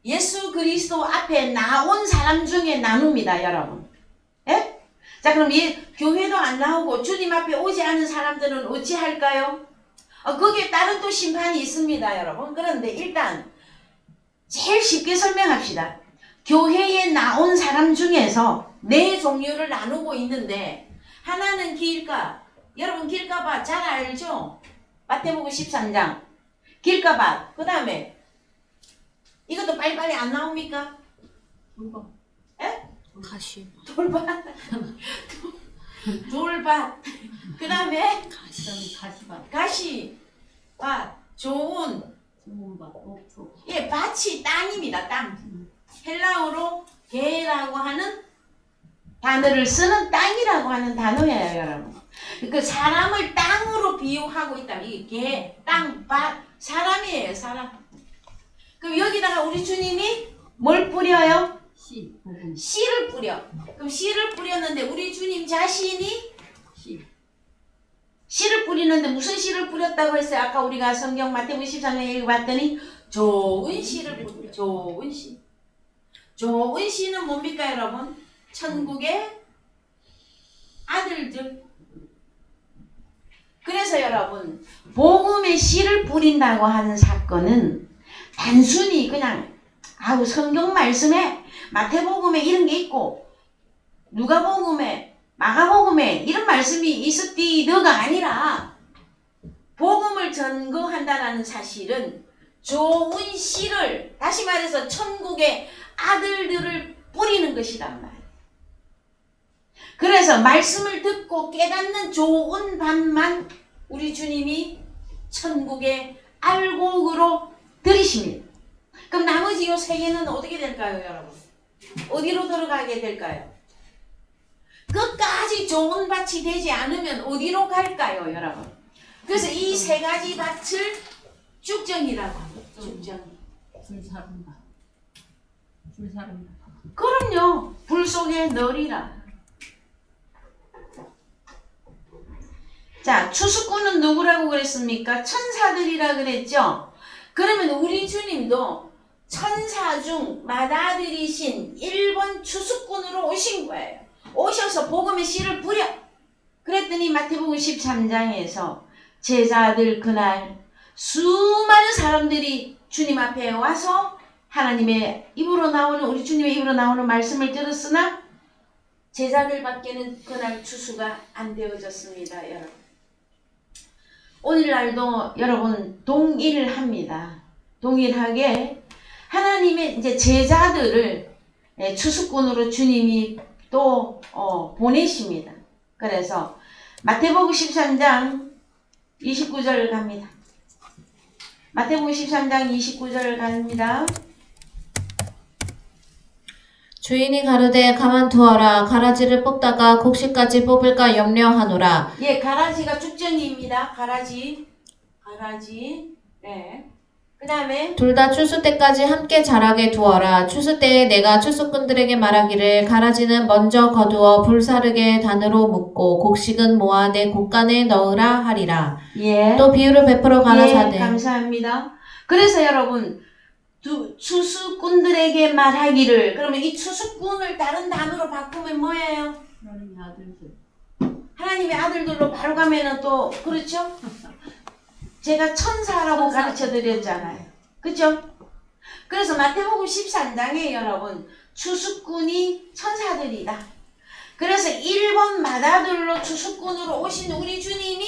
예수 그리스도 앞에 나온 사람 중에 나눕니다, 여러분. 예? 자, 그럼 이 교회도 안 나오고 주님 앞에 오지 않은 사람들은 어찌 할까요? 거기에 다른 또 심판이 있습니다, 여러분. 그런데 일단 제일 쉽게 설명합시다. 교회에 나온 사람 중에서 네 종류를 나누고 있는데 하나는 길가. 여러분 길가밭 잘 알죠? 마태복음 13장 길가밭. 그 다음에 이것도 빨리빨리 안 나옵니까? 돌밭. 에? 가시. 돌밭. 돌밭. 그 다음에 그다음에 가시밭. 가시밭. 좋은. 좋은밭. 옥토. 예, 밭이 땅입니다. 땅. 헬라어로 게라고 하는 단어를 쓰는 땅이라고 하는 단어예요, 여러분. 그 사람을 땅으로 비유하고 있다. 이게 개, 땅, 밭, 사람이에요, 사람. 그럼 여기다가 우리 주님이 뭘 뿌려요? 씨. 복음. 씨를 뿌려. 그럼 씨를 뿌렸는데 우리 주님 자신이 씨. 씨를 뿌리는데 무슨 씨를 뿌렸다고 했어요? 아까 우리가 성경 마태복음 13장에 읽어봤더니 좋은 씨를 뿌려. 좋은 씨. 좋은 씨는 뭡니까, 여러분? 천국의 아들들. 그래서 여러분, 복음의 씨를 뿌린다고 하는 사건은 단순히 그냥 성경 말씀에 마태복음에 이런 게 있고 누가복음에 마가복음에 이런 말씀이 있었디더가 아니라 복음을 전거한다라는 사실은 좋은 씨를, 다시 말해서 천국의 아들들을 뿌리는 것이란 말이에요. 그래서 말씀을 듣고 깨닫는 좋은 밭만 우리 주님이 천국의 알곡으로 들이십니다. 그럼 나머지 요 세 개는 어떻게 될까요, 여러분? 어디로 들어가게 될까요? 끝까지 좋은 밭이 되지 않으면 어디로 갈까요, 여러분? 그래서 이 세 가지 밭을 쭉정이라고 합니다. 쭉정. 불사른다. 불사른다. 그럼요. 불 속에 넣으리라. 자, 추수꾼은 누구라고 그랬습니까? 천사들이라 그랬죠? 그러면 우리 주님도 천사 중 맏아들이신 1번 추수꾼으로 오신 거예요. 오셔서 복음의 씨를 뿌려. 그랬더니 마태복음 13장에서 제자들 그날 수많은 사람들이 주님 앞에 와서 하나님의 입으로 나오는, 우리 주님의 입으로 나오는 말씀을 들었으나 제자들밖에는 그날 추수가 안 되어졌습니다, 여러분. 오늘날도 여러분 동일합니다. 동일하게 하나님의 이제 제자들을 추수꾼으로 주님이 또 보내십니다. 그래서 마태복음 13장 29절 갑니다. 마태복음 13장 29절 갑니다. 주인이 가로되 가만두어라. 가라지를 뽑다가 곡식까지 뽑을까 염려하노라. 예, 가라지가 쭉정이입니다. 가라지. 네. 그 다음에 둘 다 추수 때까지 함께 자라게 두어라. 추수 때에 내가 추수꾼들에게 말하기를 가라지는 먼저 거두어 불사르게 단으로 묶고 곡식은 모아 내 곡간에 넣으라 하리라. 예. 또 비유를 베풀어 가라사대. 예, 감사합니다. 그래서 여러분 추수꾼들에게 말하기를, 그러면 이 추수꾼을 다른 단어로 바꾸면 뭐예요? 하나님의 아들들. 하나님의 아들들로 바로 가면은 또 그렇죠? 제가 천사라고 가르쳐 드렸잖아요. 그죠? 그래서 마태복음 13장에 여러분 추수꾼이 천사들이다. 그래서 1번 맏아들로 추수꾼으로 오신 우리 주님이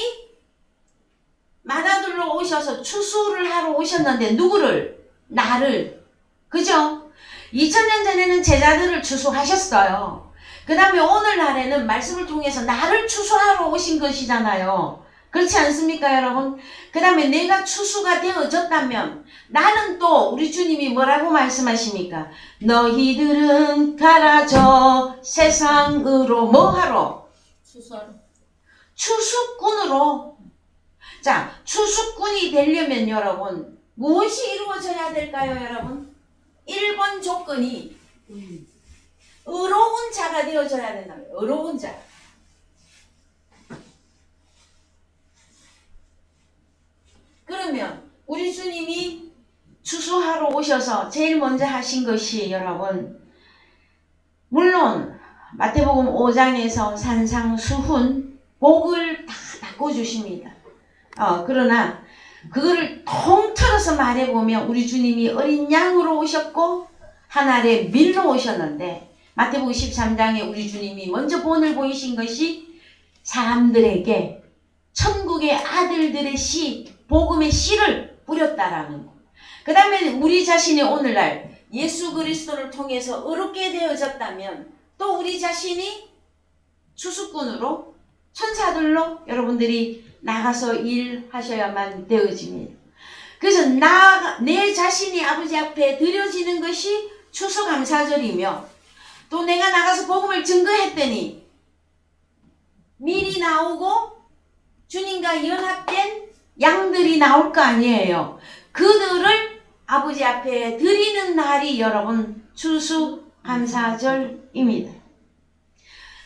맏아들로 오셔서 추수를 하러 오셨는데 누구를? 나를. 그죠? 2000년 전에는 제자들을 추수하셨어요. 그 다음에 오늘날에는 말씀을 통해서 나를 추수하러 오신 것이잖아요. 그렇지 않습니까, 여러분? 그 다음에 내가 추수가 되어졌다면 나는 또 우리 주님이 뭐라고 말씀하십니까? 너희들은 가라 저 세상으로 뭐하러? 추수하러. 추수꾼으로. 자, 추수꾼이 되려면 여러분 무엇이 이루어져야 될까요, 여러분? 1번 조건이 의로운 자가 되어져야 된다고요. 의로운 자. 그러면 우리 주님이 추수하러 오셔서 제일 먼저 하신 것이 여러분, 물론 마태복음 5장에서 산상수훈 복을 다 바꿔주십니다. 그러나 그거를 통틀어서 말해보면 우리 주님이 어린 양으로 오셨고 한 알의 밀로 오셨는데, 마태복음 13장에 우리 주님이 먼저 본을 보이신 것이 사람들에게 천국의 아들들의 씨, 복음의 씨를 뿌렸다라는 거. 그 다음에 우리 자신이 오늘날 예수 그리스도를 통해서 의롭게 되어졌다면 또 우리 자신이 추수꾼으로 천사들로 여러분들이 나가서 일하셔야만 되어집니다. 그래서 내 자신이 아버지 앞에 드려지는 것이 추수감사절이며, 또 내가 나가서 복음을 증거했더니 밀이 나오고 주님과 연합된 양들이 나올 거 아니에요. 그들을 아버지 앞에 드리는 날이 여러분 추수감사절입니다.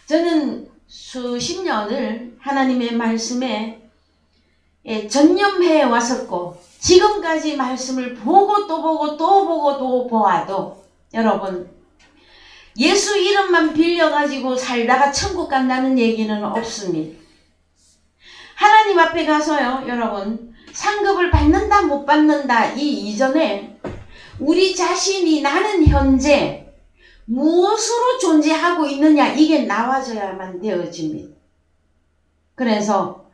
저는 수십 년을 하나님의 말씀에 전념해 왔었고, 지금까지 말씀을 보고 또 보고 또 보고 또 보아도 여러분 예수 이름만 빌려가지고 살다가 천국 간다는 얘기는 없습니다. 하나님 앞에 가서요, 여러분 상급을 받는다 못 받는다 이 이전에 우리 자신이 나는 현재 무엇으로 존재하고 있느냐, 이게 나와져야만 되어집니다. 그래서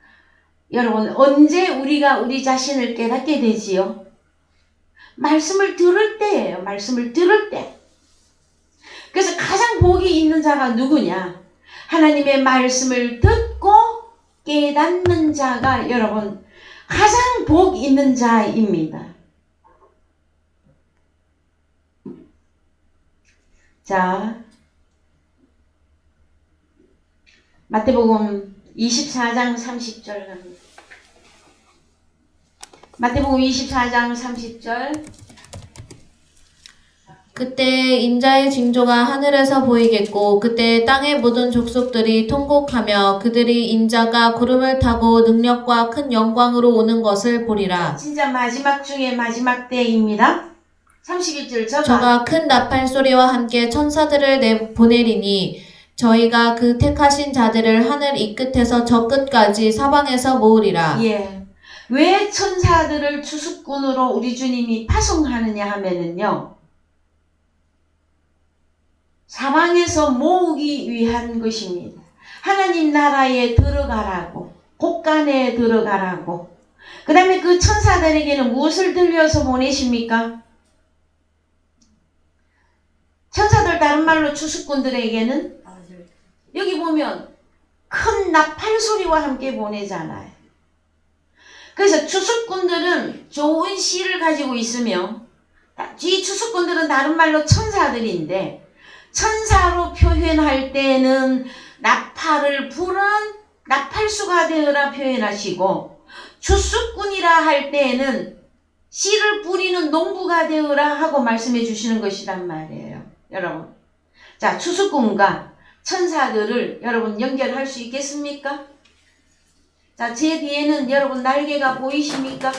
여러분 언제 우리가 우리 자신을 깨닫게 되지요? 말씀을 들을 때예요. 말씀을 들을 때. 그래서 가장 복이 있는 자가 누구냐? 하나님의 말씀을 듣고 깨닫는 자가 여러분 가장 복 있는 자입니다. 자, 마태복음 24장 30절 갑니다. 마태복음 24장 30절. 그때 인자의 징조가 하늘에서 보이겠고 그때 땅의 모든 족속들이 통곡하며 그들이 인자가 구름을 타고 능력과 큰 영광으로 오는 것을 보리라. 진짜 마지막 중에 마지막 때입니다. 31절 저가 큰 나팔 소리와 함께 천사들을 보내리니 저희가 그 택하신 자들을 하늘 이 끝에서 저 끝까지 사방에서 모으리라. 예. 왜 천사들을 추수꾼으로 우리 주님이 파송하느냐 하면은요. 사방에서 모으기 위한 것입니다. 하나님 나라에 들어가라고, 곳간에 들어가라고. 그 다음에 그 천사들에게는 무엇을 들려서 보내십니까? 천사들 다른 말로 추수꾼들에게는 여기 보면 큰 나팔 소리와 함께 보내잖아요. 그래서 추수꾼들은 좋은 씨를 가지고 있으며 이 추수꾼들은 다른 말로 천사들인데 천사로 표현할 때는 나팔을 부는 나팔수가 되어라 표현하시고 추수꾼이라 할 때에는 씨를 뿌리는 농부가 되어라 하고 말씀해 주시는 것이란 말이에요. 여러분. 자, 추수꾼과 천사들을 여러분 연결할 수 있겠습니까? 자, 제 뒤에는 여러분 날개가 보이십니까?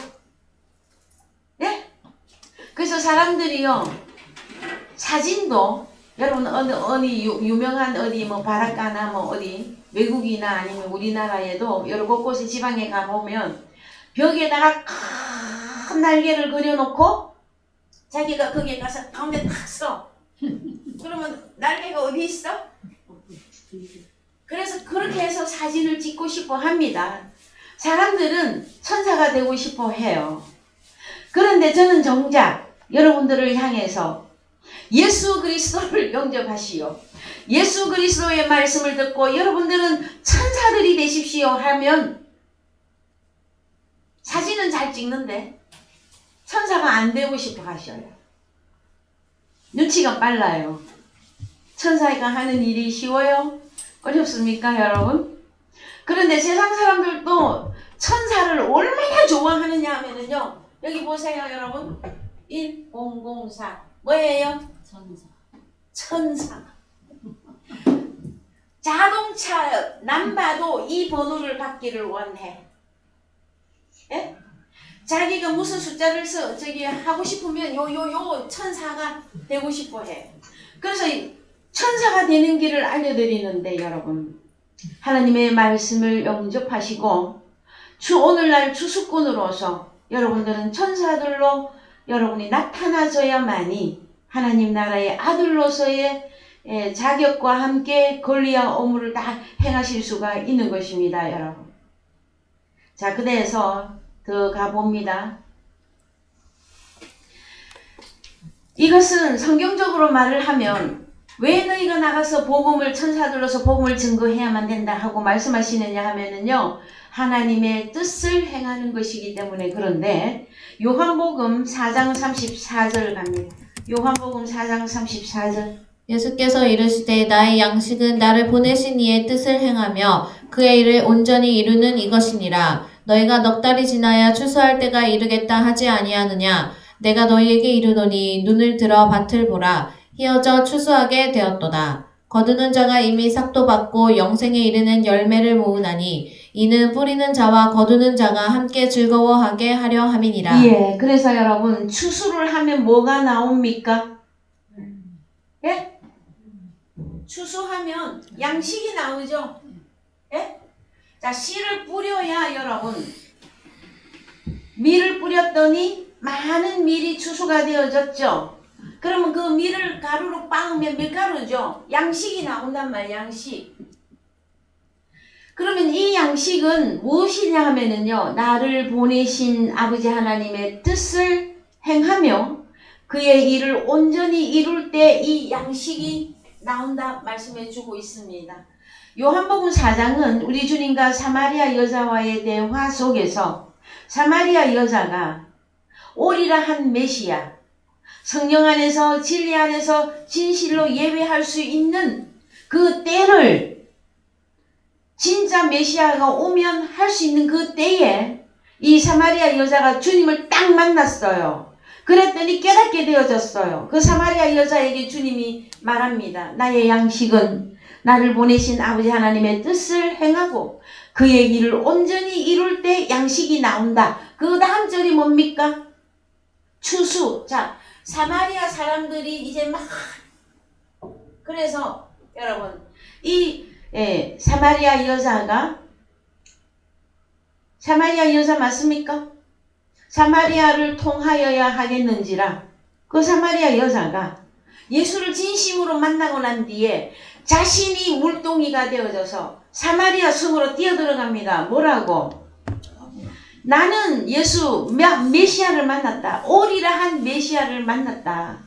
네? 그래서 사람들이요, 사진도 여러분 어느 유명한 어디 뭐 바닷가나 뭐 어디 외국이나 아니면 우리나라에도 여러 곳곳에 지방에 가보면 벽에다가 큰 날개를 그려놓고 자기가 거기에 가서 가운데 탁 써. 그러면 날개가 어디 있어? 그래서 그렇게 해서 사진을 찍고 싶어 합니다. 사람들은 천사가 되고 싶어 해요. 그런데 저는 정작 여러분들을 향해서 예수 그리스도를 영접하시오. 예수 그리스도의 말씀을 듣고 여러분들은 천사들이 되십시오 하면 사진은 잘 찍는데 천사가 안 되고 싶어 하셔요. 눈치가 빨라요. 천사가 하는 일이 쉬워요? 어렵습니까, 여러분? 그런데 세상 사람들도 천사를 얼마나 좋아하느냐 하면은요, 여기 보세요, 여러분. 1004. 뭐예요? 천사. 자동차 남봐도 이 번호를 받기를 원해. 예? 자기가 무슨 숫자를 하고 싶으면 요 천사가 되고 싶어 해. 그래서 천사가 되는 길을 알려드리는데 여러분 하나님의 말씀을 영접하시고 오늘날 추수꾼으로서 여러분들은 천사들로 여러분이 나타나져야만이 하나님 나라의 아들로서의 자격과 함께 권리와 의무를 다 행하실 수가 있는 것입니다, 여러분. 자, 그래서 더 가봅니다. 이것은 성경적으로 말을 하면 왜 너희가 나가서 천사들로서 복음을 증거해야만 된다 하고 말씀하시느냐 하면은요, 하나님의 뜻을 행하는 것이기 때문에. 그런데 요한복음 4장 34절 갑니다. 요한복음 4장 34절. 예수께서 이르시되 나의 양식은 나를 보내신 이의 뜻을 행하며 그의 일을 온전히 이루는 이것이니라. 너희가 넉 달이 지나야 추수할 때가 이르겠다 하지 아니하느냐. 내가 너희에게 이르노니 눈을 들어 밭을 보라. 희어져 추수하게 되었도다. 거두는 자가 이미 삭도 받고 영생에 이르는 열매를 모으나니 이는 뿌리는 자와 거두는 자가 함께 즐거워하게 하려 함이니라. 예, 그래서 여러분 추수를 하면 뭐가 나옵니까? 예? 추수하면 양식이 나오죠. 예? 자, 씨를 뿌려야 여러분 밀을 뿌렸더니 많은 밀이 추수가 되어졌죠. 그러면 그 밀을 가루로 빻으면 밀가루죠. 양식이 나온단 말이에요. 양식. 그러면 이 양식은 무엇이냐 하면은요, 나를 보내신 아버지 하나님의 뜻을 행하며 그의 일을 온전히 이룰 때 이 양식이 나온다 말씀해 주고 있습니다. 요한복음 4장은 우리 주님과 사마리아 여자와의 대화 속에서 사마리아 여자가 오리라 한 메시아, 성령 안에서 진리 안에서 진실로 예배할 수 있는 그 때를, 진짜 메시아가 오면 할 수 있는 그 때에 이 사마리아 여자가 주님을 딱 만났어요. 그랬더니 깨닫게 되어졌어요. 그 사마리아 여자에게 주님이 말합니다. 나의 양식은 나를 보내신 아버지 하나님의 뜻을 행하고 그의 일을 온전히 이룰 때 양식이 나온다. 그 다음 절이 뭡니까? 추수. 자, 사마리아 사람들이 이제 막, 그래서 여러분 이 사마리아 여자가, 사마리아 여자 맞습니까? 사마리아를 통하여야 하겠는지라 그 사마리아 여자가 예수를 진심으로 만나고 난 뒤에 자신이 물동이가 되어져서 사마리아 성으로 뛰어들어갑니다. 뭐라고? 나는 예수 메시아를 만났다. 오리라 한 메시아를 만났다.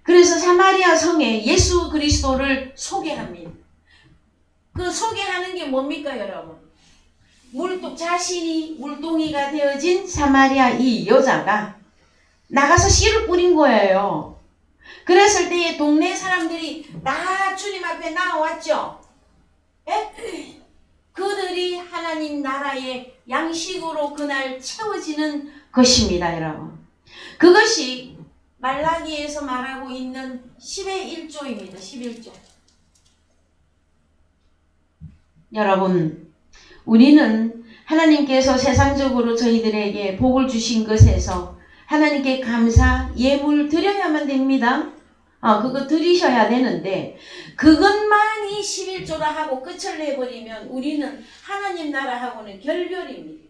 그래서 사마리아 성에 예수 그리스도를 소개합니다. 그 소개하는 게 뭡니까 여러분? 자신이 물동이가 되어진 사마리아 이 여자가 나가서 씨를 뿌린 거예요. 그랬을 때에 동네 사람들이 다 주님 앞에 나와왔죠. 에? 그들이 하나님 나라의 양식으로 그날 채워지는 것입니다, 여러분. 그것이 말라기에서 말하고 있는 10의 1조입니다. 11조. 여러분, 우리는 하나님께서 세상적으로 저희들에게 복을 주신 것에서 하나님께 감사, 예물 드려야만 됩니다. 그거 드리셔야 되는데 그것만이 11조라 하고 끝을 내버리면 우리는 하나님 나라하고는 결별입니다.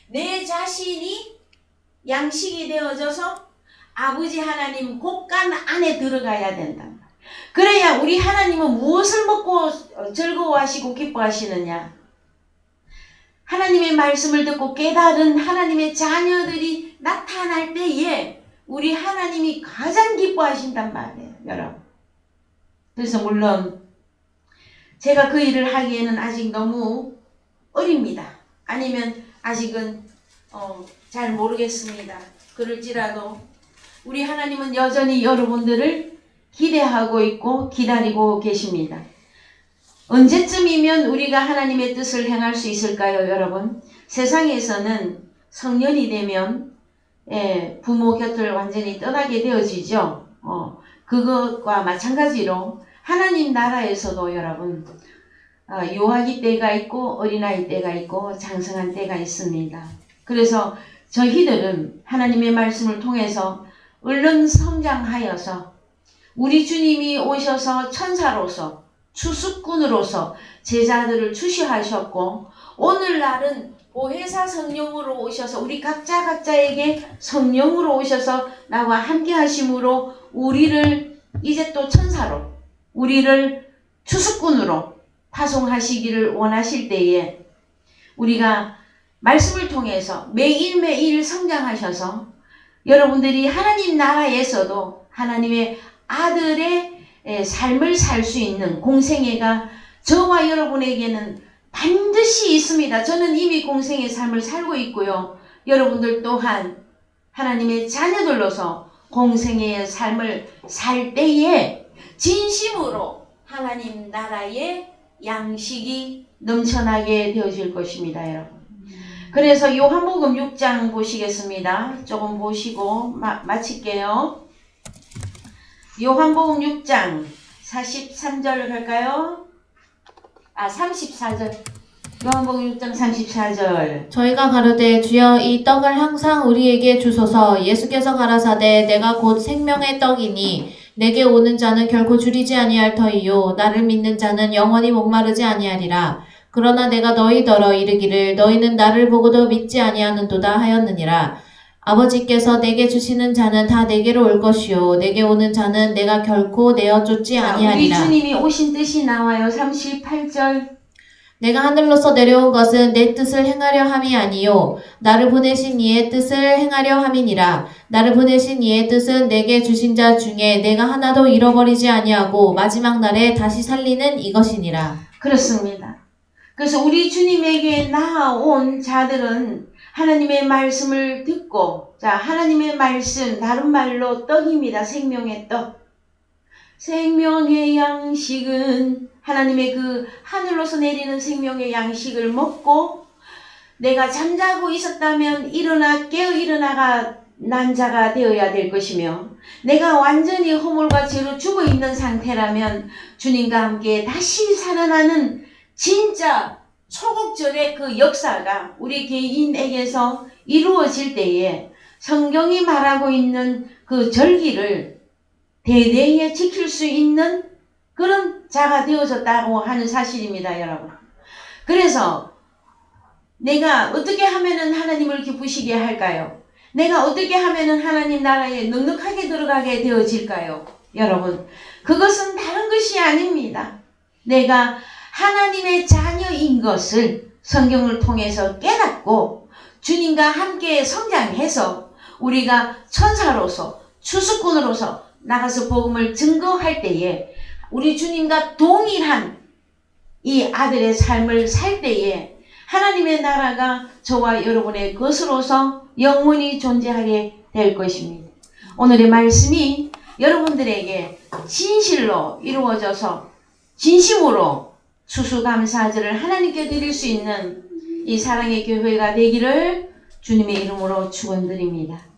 내 자신이 양식이 되어져서 아버지 하나님 곳간 안에 들어가야 된다. 그래야 우리 하나님은 무엇을 먹고 즐거워하시고 기뻐하시느냐? 하나님의 말씀을 듣고 깨달은 하나님의 자녀들이 나타날 때에 우리 하나님이 가장 기뻐하신단 말이에요, 여러분. 그래서 물론 제가 그 일을 하기에는 아직 너무 어립니다. 아니면 아직은 잘 모르겠습니다. 그럴지라도 우리 하나님은 여전히 여러분들을 기대하고 있고 기다리고 계십니다. 언제쯤이면 우리가 하나님의 뜻을 행할 수 있을까요, 여러분? 세상에서는 성년이 되면 부모 곁을 완전히 떠나게 되어지죠. 그것과 마찬가지로 하나님 나라에서도 여러분 유아기 때가 있고 어린아이 때가 있고 장성한 때가 있습니다. 그래서 저희들은 하나님의 말씀을 통해서 얼른 성장하여서 우리 주님이 오셔서 천사로서 추수꾼으로서 제자들을 추시하셨고 오늘날은 보혜사 성령으로 오셔서 우리 각자에게 성령으로 오셔서 나와 함께 하심으로 우리를 이제 또 천사로 우리를 추수꾼으로 파송하시기를 원하실 때에 우리가 말씀을 통해서 매일매일 성장하셔서 여러분들이 하나님 나라에서도 하나님의 아들의 삶을 살 수 있는 공생애가 저와 여러분에게는 반드시 있습니다. 저는 이미 공생의 삶을 살고 있고요. 여러분들 또한 하나님의 자녀들로서 공생의 삶을 살 때에 진심으로 하나님 나라의 양식이 넘쳐나게 되어질 것입니다, 여러분. 그래서 요한복음 6장 보시겠습니다. 조금 보시고 마칠게요. 요한복음 6장 43절 할까요? 34절. 요한복음 6장 34절. 저희가 가로되 주여 이 떡을 항상 우리에게 주소서. 예수께서 가라사대 내가 곧 생명의 떡이니 내게 오는 자는 결코 줄이지 아니할 터이요 나를 믿는 자는 영원히 목마르지 아니하리라. 그러나 내가 너희더러 이르기를 너희는 나를 보고도 믿지 아니하는도다 하였느니라. 아버지께서 내게 주시는 자는 다 내게로 올 것이요 내게 오는 자는 내가 결코 내어 쫓지 아니하리라. 우리 주님이 오신 뜻이 나와요. 38절. 내가 하늘로서 내려온 것은 내 뜻을 행하려 함이 아니요 나를 보내신 이의 뜻을 행하려 함이니라. 나를 보내신 이의 뜻은 내게 주신 자 중에 내가 하나도 잃어버리지 아니하고 마지막 날에 다시 살리는 이것이니라. 그렇습니다. 그래서 우리 주님에게 나아온 자들은 하나님의 말씀을 듣고, 자, 하나님의 말씀, 다른 말로 떡입니다. 생명의 떡. 생명의 양식은 하나님의 그 하늘로서 내리는 생명의 양식을 먹고, 내가 잠자고 있었다면 깨어 일어나가 난 자가 되어야 될 것이며, 내가 완전히 허물과 죄로 죽어 있는 상태라면 주님과 함께 다시 살아나는 진짜 초국절의 그 역사가 우리 개인에게서 이루어질 때에 성경이 말하고 있는 그 절기를 대대에 지킬 수 있는 그런 자가 되어졌다고 하는 사실입니다, 여러분. 그래서 내가 어떻게 하면은 하나님을 기쁘시게 할까요? 내가 어떻게 하면은 하나님 나라에 넉넉하게 들어가게 되어질까요? 여러분, 그것은 다른 것이 아닙니다. 내가 하나님의 자녀인 것을 성경을 통해서 깨닫고 주님과 함께 성장해서 우리가 천사로서 추수꾼으로서 나가서 복음을 증거할 때에 우리 주님과 동일한 이 아들의 삶을 살 때에 하나님의 나라가 저와 여러분의 것으로서 영원히 존재하게 될 것입니다. 오늘의 말씀이 여러분들에게 진실로 이루어져서 진심으로 추수감사절을 하나님께 드릴 수 있는 이 사랑의 교회가 되기를 주님의 이름으로 축원드립니다.